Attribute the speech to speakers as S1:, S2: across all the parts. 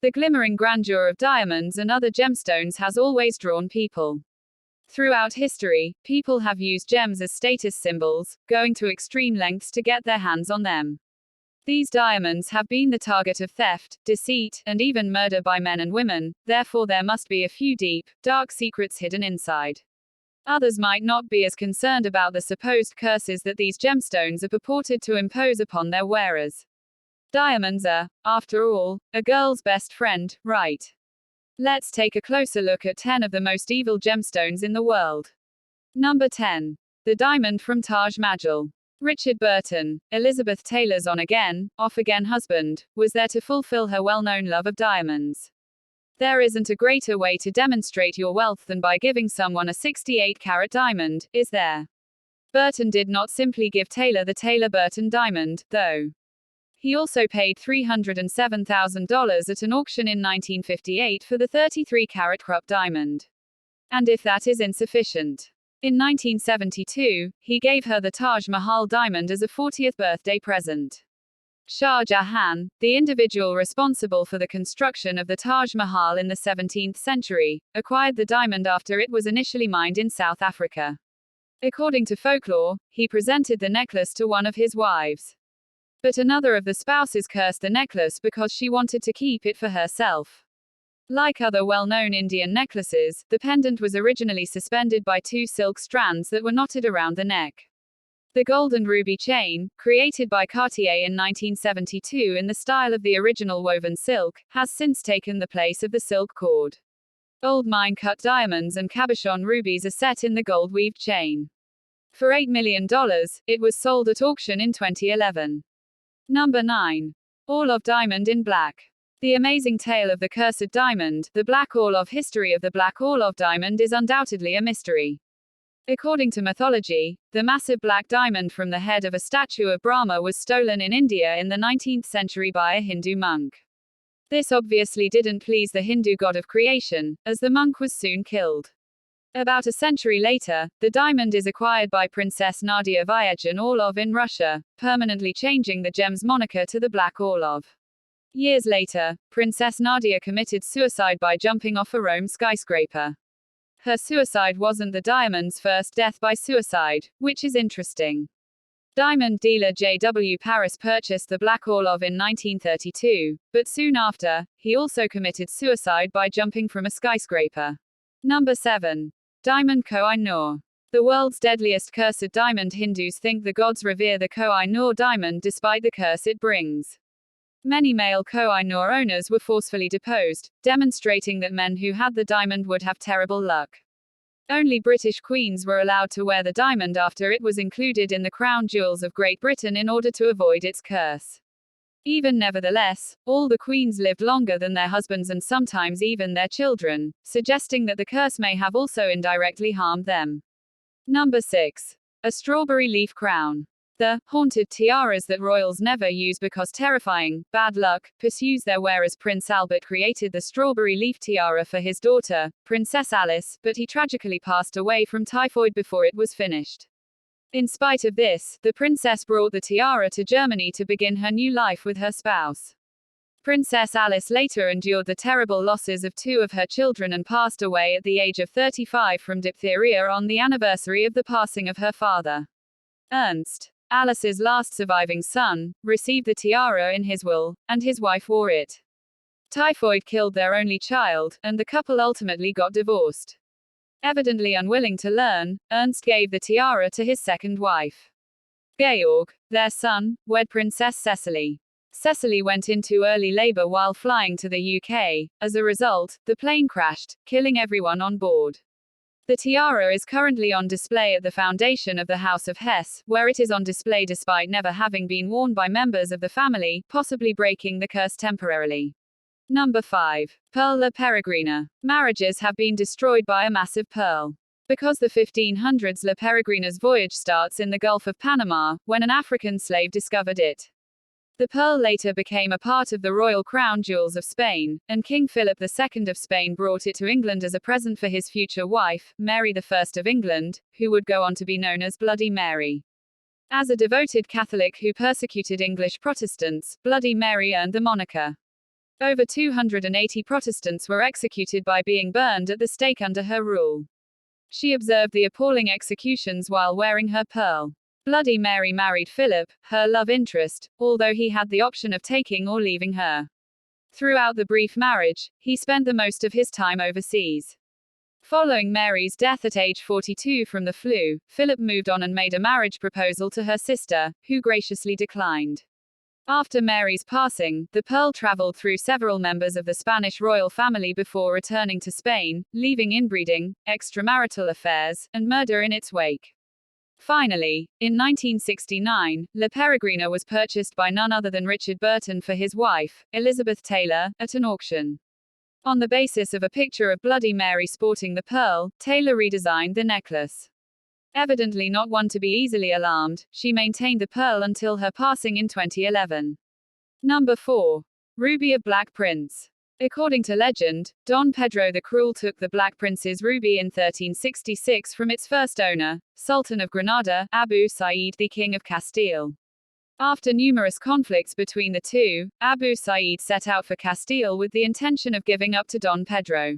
S1: The glimmering grandeur of diamonds and other gemstones has always drawn people. Throughout history, people have used gems as status symbols, going to extreme lengths to get their hands on them. These diamonds have been the target of theft, deceit, and even murder by men and women, therefore there must be a few deep, dark secrets hidden inside. Others might not be as concerned about the supposed curses that these gemstones are purported to impose upon their wearers. Diamonds are, after all, a girl's best friend, right? Let's take a closer look at 10 of the most evil gemstones in the world. Number 10. The diamond from Taj Mahal. Richard Burton, Elizabeth Taylor's on-again, off-again husband, was there to fulfill her well-known love of diamonds. There isn't a greater way to demonstrate your wealth than by giving someone a 68-carat diamond, is there? Burton did not simply give Taylor the Taylor-Burton diamond, though. He also paid $307,000 at an auction in 1958 for the 33-carat Krupp diamond. And if that is insufficient, in 1972, he gave her the Taj Mahal diamond as a 40th birthday present. Shah Jahan, the individual responsible for the construction of the Taj Mahal in the 17th century, acquired the diamond after it was initially mined in South Africa. According to folklore, he presented the necklace to one of his wives. But another of the spouses cursed the necklace because she wanted to keep it for herself. Like other well-known Indian necklaces, the pendant was originally suspended by 2 silk strands that were knotted around the neck. The gold and ruby chain, created by Cartier in 1972 in the style of the original woven silk, has since taken the place of the silk cord. Old mine-cut diamonds and cabochon rubies are set in the gold-weaved chain. For $8 million, it was sold at auction in 2011. Number 9. Orlov diamond in black. The amazing tale of the cursed diamond, the Black Orlov history of the Black Orlov diamond is undoubtedly a mystery. According to mythology, the massive black diamond from the head of a statue of Brahma was stolen in India in the 19th century by a Hindu monk. This obviously didn't please the Hindu god of creation, as the monk was soon killed. About a century later, the diamond is acquired by Princess Nadia Vyagin Orlov in Russia, permanently changing the gem's moniker to the Black Orlov. Years later, Princess Nadia committed suicide by jumping off a Rome skyscraper. Her suicide wasn't the diamond's first death by suicide, which is interesting. Diamond dealer J.W. Paris purchased the Black Orlov in 1932, but soon after, he also committed suicide by jumping from a skyscraper. Number 7. Diamond Koh-i-Noor. The world's deadliest cursed diamond. Hindus think the gods revere the Koh-i-Noor diamond despite the curse it brings. Many male Koh-i-Noor owners were forcefully deposed, demonstrating that men who had the diamond would have terrible luck. Only British queens were allowed to wear the diamond after it was included in the crown jewels of Great Britain in order to avoid its curse. Even nevertheless, all the queens lived longer than their husbands and sometimes even their children, suggesting that the curse may have also indirectly harmed them. Number 6. A strawberry leaf crown. The haunted tiaras that royals never use because terrifying bad luck pursues their wearers. Prince Albert created the strawberry leaf tiara for his daughter, Princess Alice, but he tragically passed away from typhoid before it was finished. In spite of this, the princess brought the tiara to Germany to begin her new life with her spouse. Princess Alice later endured the terrible losses of 2 of her children and passed away at the age of 35 from diphtheria on the anniversary of the passing of her father. Ernst, Alice's last surviving son, received the tiara in his will, and his wife wore it. Typhoid killed their only child, and the couple ultimately got divorced. Evidently unwilling to learn, Ernst gave the tiara to his second wife. Georg, their son, wed Princess Cecily. Cecily went into early labor while flying to the UK. As a result, the plane crashed, killing everyone on board. The tiara is currently on display at the foundation of the House of Hesse, where it is on display despite never having been worn by members of the family, possibly breaking the curse temporarily. Number 5. Pearl La Peregrina. Marriages have been destroyed by a massive pearl. Because the 1500s, La Peregrina's voyage starts in the Gulf of Panama, when an African slave discovered it. The pearl later became a part of the royal crown jewels of Spain, and King Philip II of Spain brought it to England as a present for his future wife, Mary I of England, who would go on to be known as Bloody Mary. As a devoted Catholic who persecuted English Protestants, Bloody Mary earned the moniker. Over 280 Protestants were executed by being burned at the stake under her rule. She observed the appalling executions while wearing her pearl. Bloody Mary married Philip, her love interest, although he had the option of taking or leaving her. Throughout the brief marriage, he spent the most of his time overseas. Following Mary's death at age 42 from the flu, Philip moved on and made a marriage proposal to her sister, who graciously declined. After Mary's passing, the pearl traveled through several members of the Spanish royal family before returning to Spain, leaving inbreeding, extramarital affairs, and murder in its wake. Finally, in 1969, La Peregrina was purchased by none other than Richard Burton for his wife, Elizabeth Taylor, at an auction. On the basis of a picture of Bloody Mary sporting the pearl, Taylor redesigned the necklace. Evidently not one to be easily alarmed, she maintained the pearl until her passing in 2011. Number 4. Ruby of Black Prince. According to legend, Don Pedro the Cruel took the Black Prince's ruby in 1366 from its first owner, Sultan of Granada, Abu Sa'id the King of Castile. After numerous conflicts between the two, Abu Sa'id set out for Castile with the intention of giving up to Don Pedro.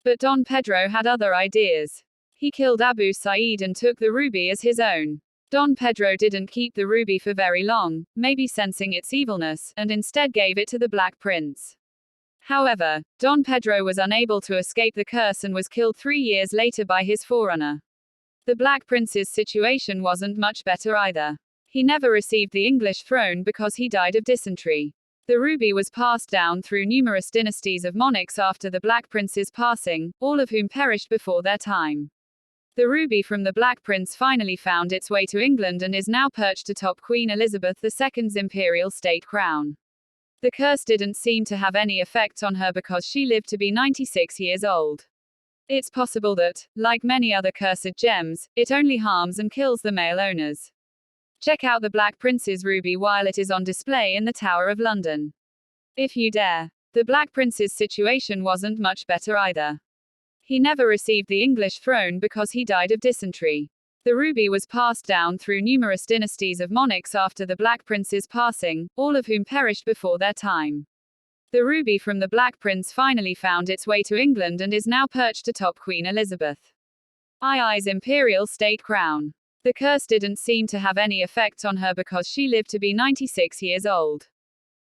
S1: But Don Pedro had other ideas. He killed Abu Sa'id and took the ruby as his own. Don Pedro didn't keep the ruby for very long, maybe sensing its evilness, and instead gave it to the Black Prince. However, Don Pedro was unable to escape the curse and was killed 3 years later by his forerunner. The Black Prince's situation wasn't much better either. He never received the English throne because he died of dysentery. The ruby was passed down through numerous dynasties of monarchs after the Black Prince's passing, all of whom perished before their time. The ruby from the Black Prince finally found its way to England and is now perched atop Queen Elizabeth II's imperial state crown. The curse didn't seem to have any effect on her because she lived to be 96 years old. It's possible that, like many other cursed gems, it only harms and kills the male owners. Check out the Black Prince's ruby while it is on display in the Tower of London. If you dare. The Black Prince's situation wasn't much better either. He never received the English throne because he died of dysentery. The ruby was passed down through numerous dynasties of monarchs after the Black Prince's passing, all of whom perished before their time. The ruby from the Black Prince finally found its way to England and is now perched atop Queen Elizabeth II's imperial state crown. The curse didn't seem to have any effect on her because she lived to be 96 years old.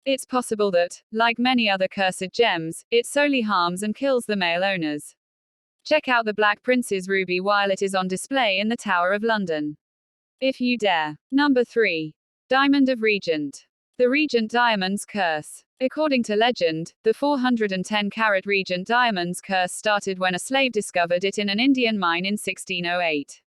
S1: It's possible that, like many other cursed gems, it solely harms and kills the male owners. Check out the Black Prince's ruby while it is on display in the Tower of London. If you dare. Number 3. Diamond of Regent. The Regent Diamond's Curse. According to legend, the 410-carat Regent Diamond's curse started when a slave discovered it in an Indian mine in 1608.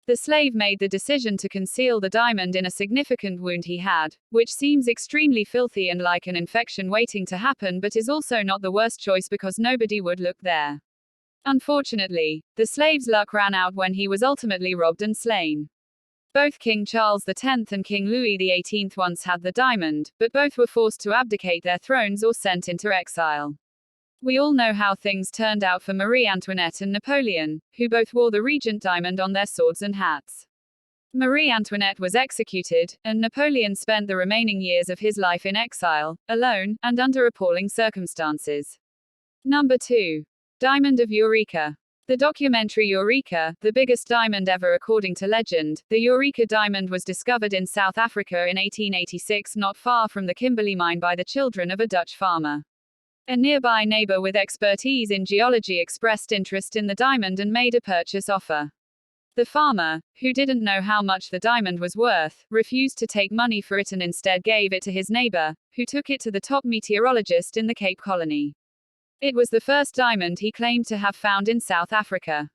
S1: The slave made the decision to conceal the diamond in a significant wound he had, which seems extremely filthy and like an infection waiting to happen, but is also not the worst choice because nobody would look there. Unfortunately, the slave's luck ran out when he was ultimately robbed and slain. Both King Charles X and King Louis XVIII once had the diamond, but both were forced to abdicate their thrones or sent into exile. We all know how things turned out for Marie Antoinette and Napoleon, who both wore the Regent diamond on their swords and hats. Marie Antoinette was executed, and Napoleon spent the remaining years of his life in exile, alone, and under appalling circumstances. Number 2. Diamond of Eureka. The documentary Eureka, the biggest diamond ever according to legend, the Eureka diamond was discovered in South Africa in 1886 not far from the Kimberley mine by the children of a Dutch farmer. A nearby neighbor with expertise in geology expressed interest in the diamond and made a purchase offer. The farmer, who didn't know how much the diamond was worth, refused to take money for it and instead gave it to his neighbor, who took it to the top meteorologist in the Cape Colony. It was the first diamond he claimed to have found in South Africa.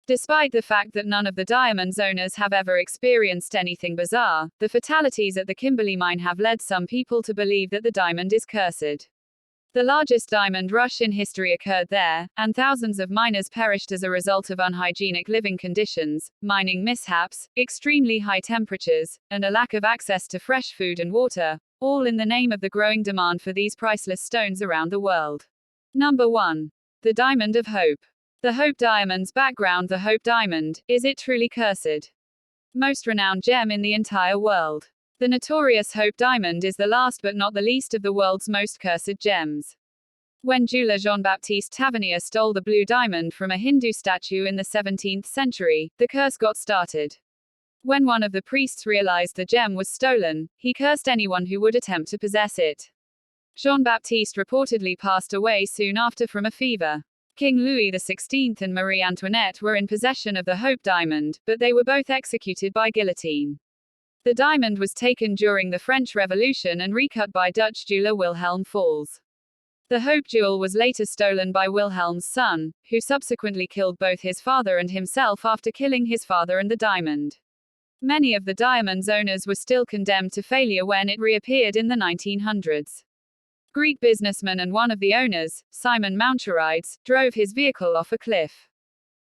S1: Despite the fact that none of the diamond's owners have ever experienced anything bizarre, the fatalities at the Kimberley mine have led some people to believe that the diamond is cursed. The largest diamond rush in history occurred there, and thousands of miners perished as a result of unhygienic living conditions, mining mishaps, extremely high temperatures, and a lack of access to fresh food and water, all in the name of the growing demand for these priceless stones around the world. Number 1. The Diamond of Hope. The Hope Diamond's background. The Hope Diamond, is it truly cursed? Most renowned gem in the entire world. The notorious Hope Diamond is the last but not the least of the world's most cursed gems. When jeweler Jean-Baptiste Tavernier stole the blue diamond from a Hindu statue in the 17th century, the curse got started. When one of the priests realized the gem was stolen, he cursed anyone who would attempt to possess it. Jean-Baptiste reportedly passed away soon after from a fever. King Louis XVI and Marie Antoinette were in possession of the Hope Diamond, but they were both executed by guillotine. The diamond was taken during the French Revolution and recut by Dutch jeweler Wilhelm Falls. The Hope jewel was later stolen by Wilhelm's son, who subsequently killed both his father and himself after killing his father and the diamond. Many of the diamond's owners were still condemned to failure when it reappeared in the 1900s. Greek businessman and one of the owners, Simon Mountcharides, drove his vehicle off a cliff.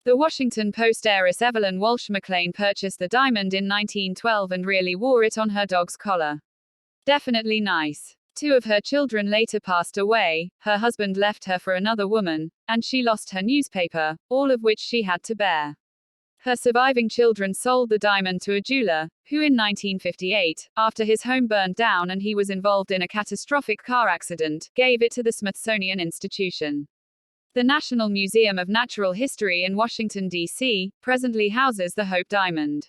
S1: The Washington Post heiress Evelyn Walsh McLean purchased the diamond in 1912 and really wore it on her dog's collar. Definitely nice. 2 of her children later passed away, her husband left her for another woman, and she lost her newspaper, all of which she had to bear. Her surviving children sold the diamond to a jeweler, who in 1958, after his home burned down and he was involved in a catastrophic car accident, gave it to the Smithsonian Institution. The National Museum of Natural History in Washington, D.C., presently houses the Hope Diamond.